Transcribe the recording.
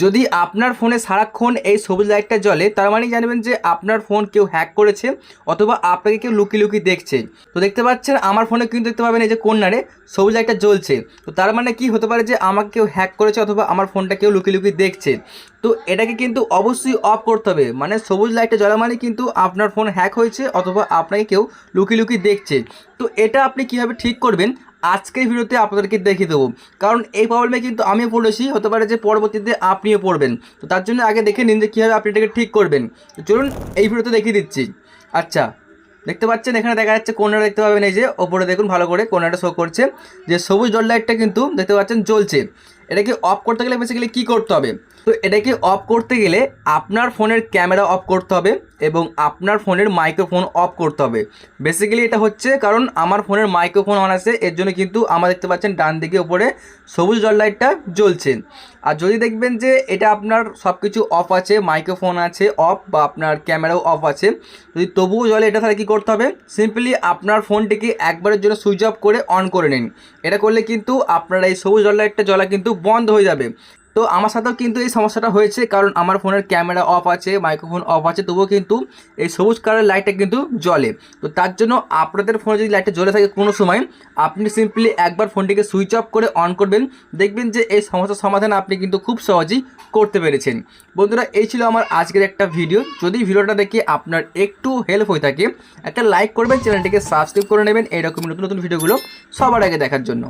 যদি আপনার ফোনে সারাক্ষণ এই সবুজ লাইটটা জ্বলে তার মানে জানবেন যে আপনার ফোন কেউ হ্যাক করেছে অথবা আপনাকে কেউ লুকিয়ে লুকিয়ে দেখছে। তো দেখতে পাচ্ছেন আমার ফোনে কিন্তু দেখতে পাবেন এই যে কর্নারে সবুজ লাইটটা জ্বলছে। তো তার মানে কি হতে পারে যে আমাকে কেউ হ্যাক করেছে অথবা আমার ফোনটা কেউ লুকিয়ে লুকিয়ে দেখছে। তো এটাকে কিন্তু অবশ্যই অফ করতে হবে, মানে সবুজ লাইটটা জ্বলা মানে কিন্তু আপনার ফোন হ্যাক হয়েছে অথবা আপনাকে কেউ লুকিয়ে লুকিয়ে দেখছে। তো এটা আপনি কীভাবে ঠিক করবেন আজকের ভিডিওতে আপনাদেরকে দেখিয়ে দেবো, কারণ এই প্রবলেমে কিন্তু আমিও পড়েছি, হতে পারে যে পরবর্তীতে আপনিও পড়বেন। তো তার জন্য আগে দেখে নিন যে কীভাবে আপনি এটাকে ঠিক করবেন। তো চলুন এই ভিডিওতে দেখিয়ে দিচ্ছি। আচ্ছা, দেখতে পাচ্ছেন এখানে দেখা যাচ্ছে কোণাটা, দেখতে পাবেন এই যে ওপরে দেখুন ভালো করে কোণাটা শো করছে যে সবুজ ডট লাইটটা কিন্তু দেখতে পাচ্ছেন জ্বলছে। এটাকে অফ করতে গেলে বেসিক্যালি কী করতে হবে? তো এটাকে অফ করতে গেলে আপনার ফোনের ক্যামেরা অফ করতে হবে এবং আপনার ফোনের মাইক্রোফোন অফ করতে হবে। বেসিক্যালি এটা হচ্ছে কারণ আমার ফোনের মাইক্রোফোন অন আছে, এর জন্য কিন্তু আমার দেখতে পাচ্ছেন ডান দিকে উপরে সবুজ ডট লাইটটা জ্বলছে। আর যদি দেখবেন যে এটা আপনার সব কিছু অফ আছে, মাইক্রোফোন আছে অফ বা আপনার ক্যামেরাও অফ আছে, যদি তবুও জ্বলে এটা তাহলে কী করতে হবে? সিম্পলি আপনার ফোনটিকে একবারের জন্য সুইচ অফ করে অন করে নিন। এটা করলে কিন্তু আপনার এই সবুজ ডট লাইটটা জ্বলা কিন্তু বন্ধ হয়ে যাবে। তো আমার সাথেও কিন্তু এই সমস্যাটা হয়েছে, কারণ আমার ফোনের ক্যামেরা অফ আছে, মাইক্রোফোন অফ আছে, তবুও কিন্তু এই সবুজ কালারের লাইটটা কিন্তু জ্বলে। তো তার জন্য আপনাদের ফোনে যদি লাইটটা জ্বলে থাকে কোনো সময়, আপনি সিম্পলি একবার ফোনটিকে সুইচ অফ করে অন করবেন, দেখবেন যে এই সমস্যার সমাধান আপনি কিন্তু খুব সহজেই করতে পেরেছেন। বন্ধুরা, এই ছিল আমার আজকের একটা ভিডিও। যদি ভিডিওটা দেখে আপনার একটু হেল্প হয়ে থাকে, একটা লাইক করবেন, চ্যানেলটিকে সাবস্ক্রাইব করে নেবেন এইরকম নতুন নতুন ভিডিওগুলো সবার আগে দেখার জন্য।